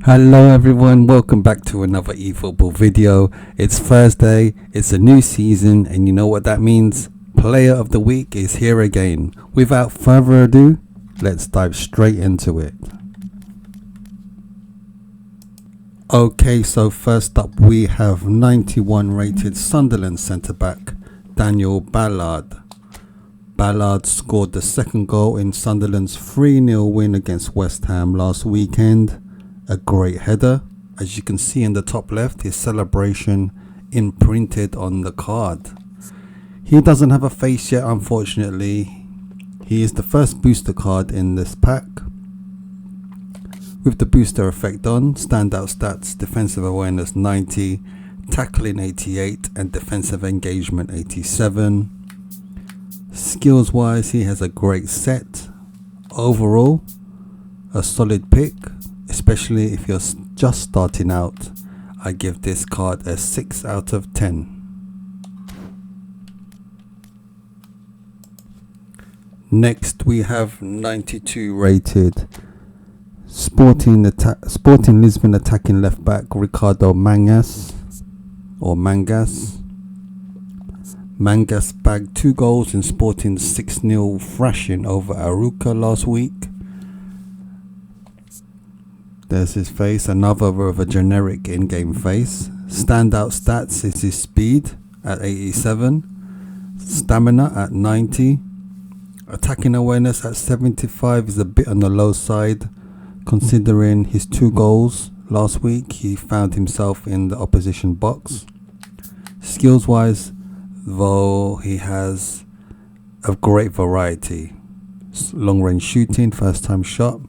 Hello everyone, welcome back to another eFootball video. It's Thursday, it's a new season, and you know what that means? Player of the Week is here again. Without further ado, let's dive straight into it. Okay, so first up we have 91 rated Sunderland centre-back Daniel Ballard. Ballard scored the second goal in Sunderland's 3-0 win against West Ham last weekend. A great header. As you can see in the top left, his celebration imprinted on the card. He doesn't have a face yet, unfortunately. He is the first booster card in this pack. With the booster effect on, standout stats, defensive awareness 90, tackling 88 and defensive engagement 87. Skills wise, he has a great set. Overall, a solid pick. Especially if you're just starting out, I give this card a 6 out of 10. Next we have 92 rated Sporting Lisbon attacking left back Ricardo Mangas. Mangas bagged 2 goals in Sporting's 6-0 thrashing over Arouca last week. There's his face, another with a generic in-game face. Standout stats is his speed at 87, stamina at 90, attacking awareness at 75 is a bit on the low side considering his 2 goals last week. He found himself in the opposition box. Skills wise, though, he has a great variety. Long range shooting, first time shot,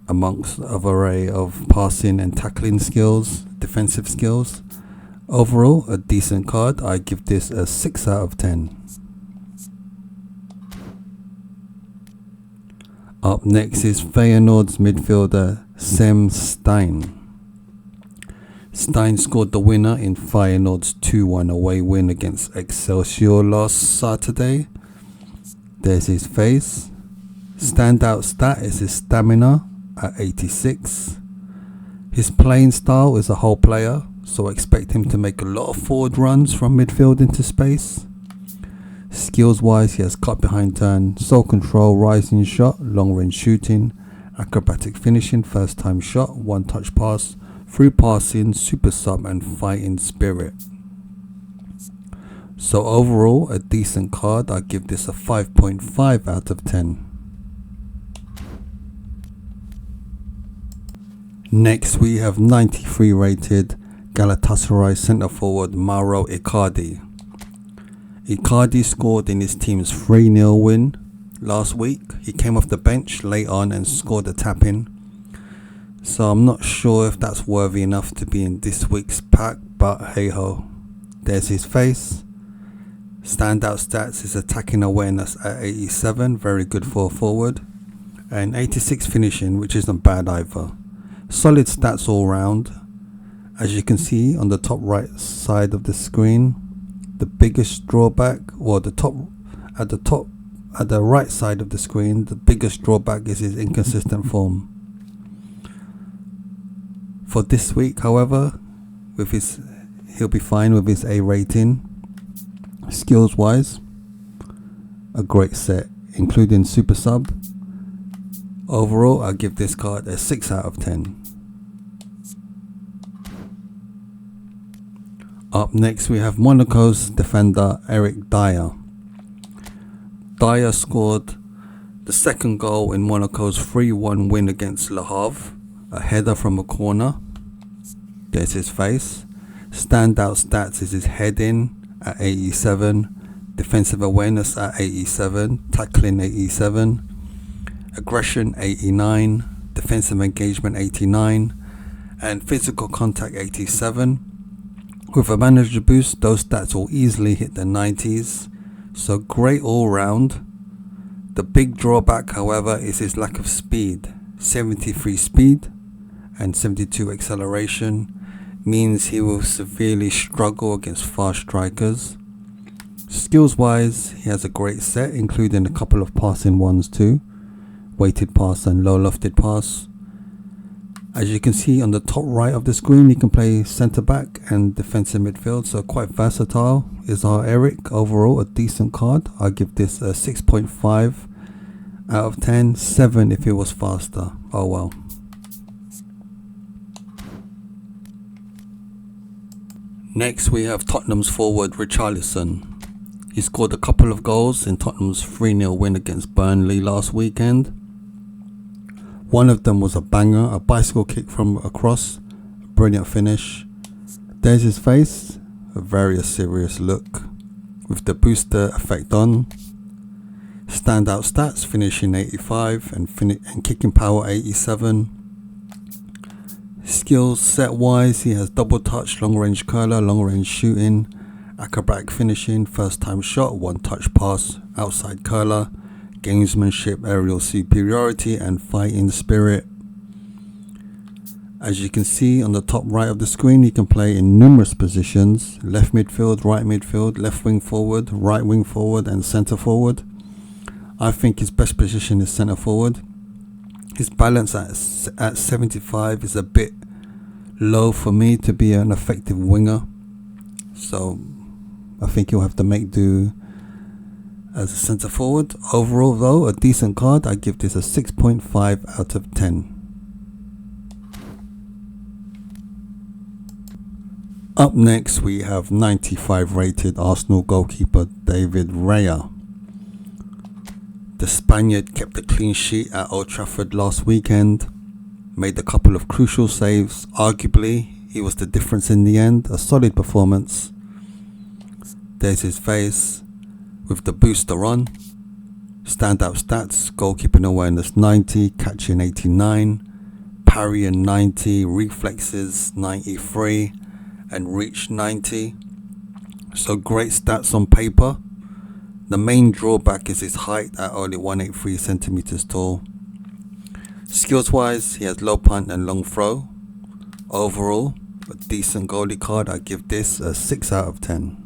amongst an array of passing and tackling skills, defensive skills. Overall, a decent card. I give this a 6 out of 10. Up next is Feyenoord's midfielder Sem Steijn. Steijn scored the winner in Feyenoord's 2-1 away win against Excelsior last Saturday. There's his face. Standout stat is his stamina at 86. His playing style is a whole player, so expect him to make a lot of forward runs from midfield into space. Skills wise, he has cut behind turn, soul control, rising shot, long range shooting, acrobatic finishing, first time shot, one touch pass, through passing, super sub and fighting spirit. So overall, a decent card. I give this a 5.5 out of 10. Next we have 93 rated Galatasaray centre forward Mauro Icardi. Icardi scored in his team's 3-0 win last week. He came off the bench late on and scored a tap-in. So I'm not sure if that's worthy enough to be in this week's pack, but hey ho. There's his face. Standout stats is attacking awareness at 87, very good for a forward, and 86 finishing, which isn't bad either. Solid stats all round. As you can see on the top right side of the screen, the biggest drawback, or at the right side of the screen, the biggest drawback is his inconsistent form. For this week, however, he'll be fine with his A rating. Skills wise, a great set, including super sub. Overall, I give this card a 6 out of 10. Up next we have Monaco's defender Eric Dier. Dier scored the second goal in Monaco's 3-1 win against Le Havre, a header from a corner. There's his face. Standout stats is his heading at 87, defensive awareness at 87, tackling 87, aggression 89, defensive engagement 89, and physical contact 87. With a manager boost, those stats will easily hit the 90s, so great all round. The big drawback, however, is his lack of speed. 73 speed and 72 acceleration means he will severely struggle against fast strikers. Skills wise, he has a great set, including a couple of passing ones too, weighted pass and low lofted pass. As you can see on the top right of the screen, he can play centre back and defensive midfield, so quite versatile is our Eric. Overall, a decent card. I give this a 6.5 out of 10, 7 if it was faster. Oh well. Next we have Tottenham's forward Richarlison. He scored a couple of goals in Tottenham's 3-0 win against Burnley last weekend. One of them was a banger, a bicycle kick from across, a brilliant finish. There's his face, a very serious look with the booster effect on. Standout stats, finishing 85 and kicking power 87. Skills set wise, he has double touch, long range curler, long range shooting, acrobatic finishing, first time shot, one touch pass, outside curler, gamesmanship, aerial superiority and fighting spirit. As you can see on the top right of the screen, he can play in numerous positions: left midfield, right midfield, left wing forward, right wing forward and centre forward. I think his best position is centre forward. His balance at 75 is a bit low for me to be an effective winger, so I think he'll have to make do as a centre forward. Overall though, a decent card. I give this a 6.5 out of 10. Up next we have 95 rated Arsenal goalkeeper David Raya. The Spaniard kept a clean sheet at Old Trafford last weekend, made a couple of crucial saves. Arguably, he was the difference in the end. A solid performance. There's his face with the booster on. Standout stats: goalkeeping awareness 90, catching 89, parrying 90, reflexes 93 and reach 90. So great stats on paper. The main drawback is his height at only 183 centimeters tall. Skills wise, he has low punt and long throw. Overall, a decent goalie card. I give this a 6 out of 10.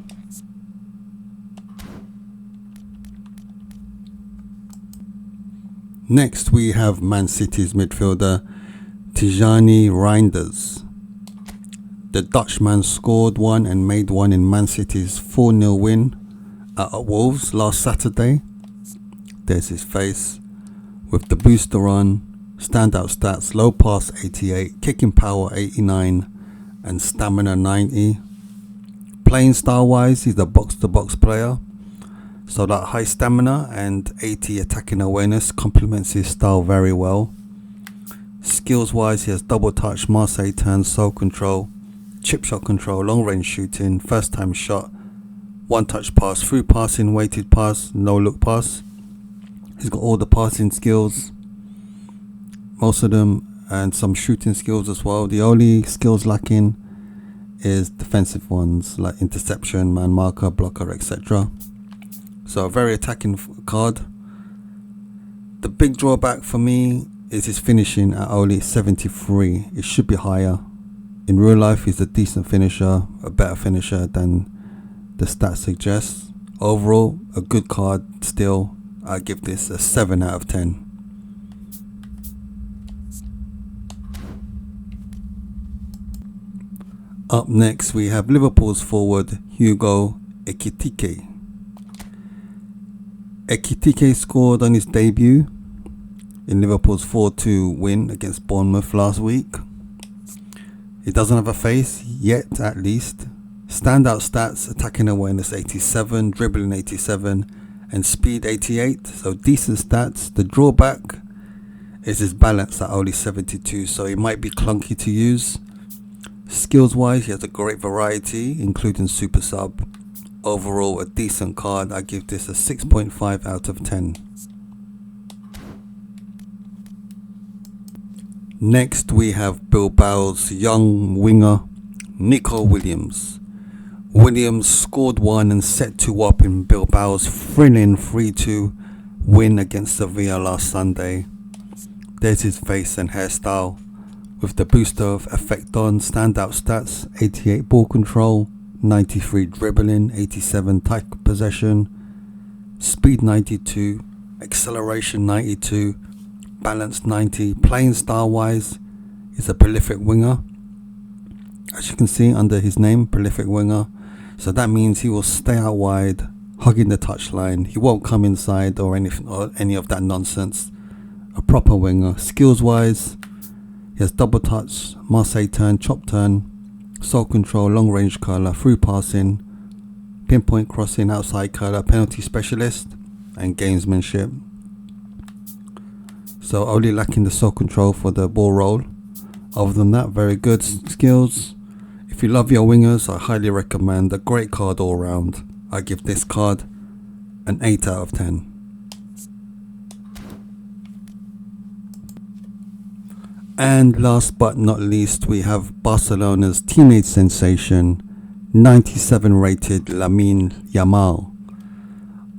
Next we have Man City's midfielder Tijjani Reijnders. The Dutchman scored one and made one in Man City's 4-0 win at Wolves last Saturday. There's his face with the booster on. Standout stats: low pass 88, kicking power 89 and stamina 90. Playing style wise, he's a box to box player, so that high stamina and 80 attacking awareness complements his style very well. Skills wise, he has double touch, Marseille turn, soul control, chip shot control, long range shooting, first time shot, one touch pass, through passing, weighted pass, no look pass. He's got all the passing skills, most of them, and some shooting skills as well. The only skills lacking is defensive ones like interception, man marker, blocker, etc. So a very attacking card. The big drawback for me is his finishing at only 73. It should be higher. In real life, he's a decent finisher, a better finisher than the stats suggest. Overall, a good card still. I give this a 7 out of 10. Up next we have Liverpool's forward Hugo Ekitike. Ekitike scored on his debut in Liverpool's 4-2 win against Bournemouth last week. He doesn't have a face yet, at least. Standout stats: attacking awareness 87, dribbling 87 and speed 88, so decent stats. The drawback is his balance at only 72, so he might be clunky to use. Skills wise, he has a great variety, including super sub. Overall, a decent card. I give this a 6.5 out of 10. Next we have Bilbao's young winger Nico Williams. Williams scored one and set two up in Bilbao's thrilling 3-2 win against Sevilla last Sunday. There's his face and hairstyle with the booster of effect on. Standout stats: 88 ball control, 93 dribbling, 87 tight possession, speed 92, acceleration 92, balance 90. Playing style wise, He's a prolific winger. As you can see under his name, prolific winger. So that means he will stay out wide, hugging the touchline. He won't come inside or any of that nonsense. A proper winger. Skills wise, he has double touch, Marseille turn, chop turn, soul control, long range curler, through passing, pinpoint crossing, outside curler, penalty specialist, and gamesmanship. So only lacking the soul control for the ball roll. Other than that, very good skills. If you love your wingers, I highly recommend. A great card all round. I give this card an 8 out of 10. And last but not least, we have Barcelona's teenage sensation, 97 rated Lamine Yamal.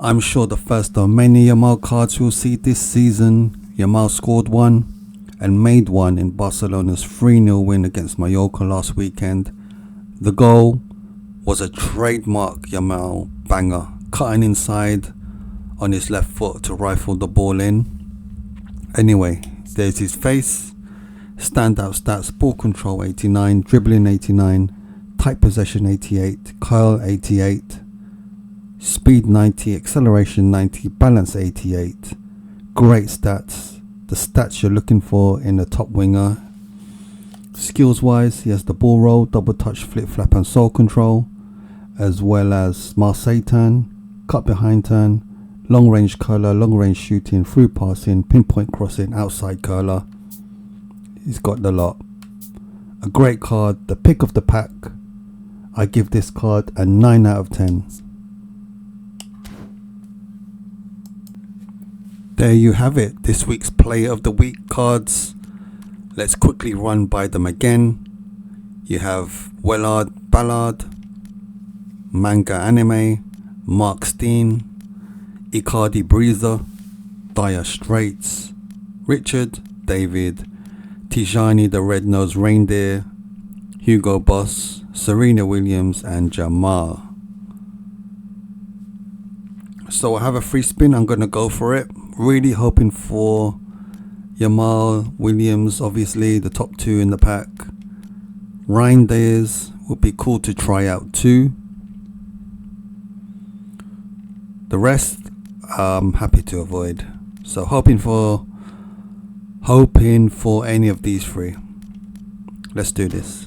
I'm sure the first of many Yamal cards we'll see this season. Yamal scored one and made one in Barcelona's 3-0 win against Mallorca last weekend. The goal was a trademark Yamal banger, cutting inside on his left foot to rifle the ball in. Anyway, there's his face. Standout stats: ball control 89, dribbling 89, tight possession 88, curl 88, speed 90, acceleration 90, balance 88. Great stats, the stats you're looking for in a top winger. Skills wise, he has the ball roll, double touch, flip flap and soul control, as well as Marseille turn, cut behind turn, long range curler, long range shooting, through passing, pinpoint crossing, outside curler. He's got the lot. A great card, the pick of the pack. I give this card a 9 out of 10. There you have it, this week's Player of the Week cards. Let's quickly run by them again. You have Ballard, Manga Anime, Mark Steen, Icardi Breezer, Dire Straits, Richard, David, Tijjani the Red-Nosed Reindeer, Hugo Boss, Serena Williams and Jamal. So I have a free spin, I'm going to go for it. Really hoping for Yamal, Williams, obviously the top two in the pack. Reijnders would be cool to try out too. The rest I'm happy to avoid. So hoping for any of these three. Let's do this.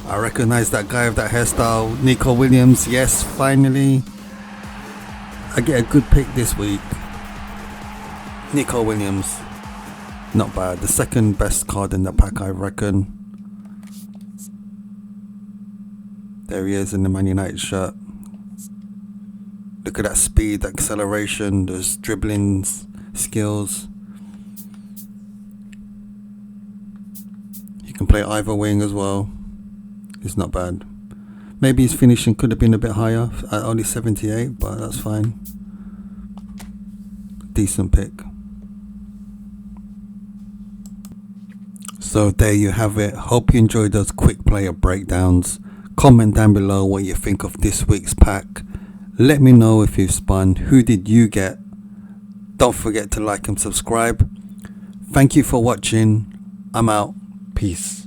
I recognize that guy with that hairstyle, Nico Williams. Yes, finally I get a good pick this week. Nico Williams, not bad. The second best card in the pack, I reckon. There he is in the Man United shirt. Look at that speed, acceleration, those dribbling skills. He can play either wing as well. It's not bad. Maybe his finishing could have been a bit higher at only 78, but that's fine. Decent pick. So there you have it. Hope you enjoyed those quick player breakdowns. Comment down below what you think of this week's pack. Let me know if you've spun. Who did you get? Don't forget to like and subscribe. Thank you for watching. I'm out. Peace.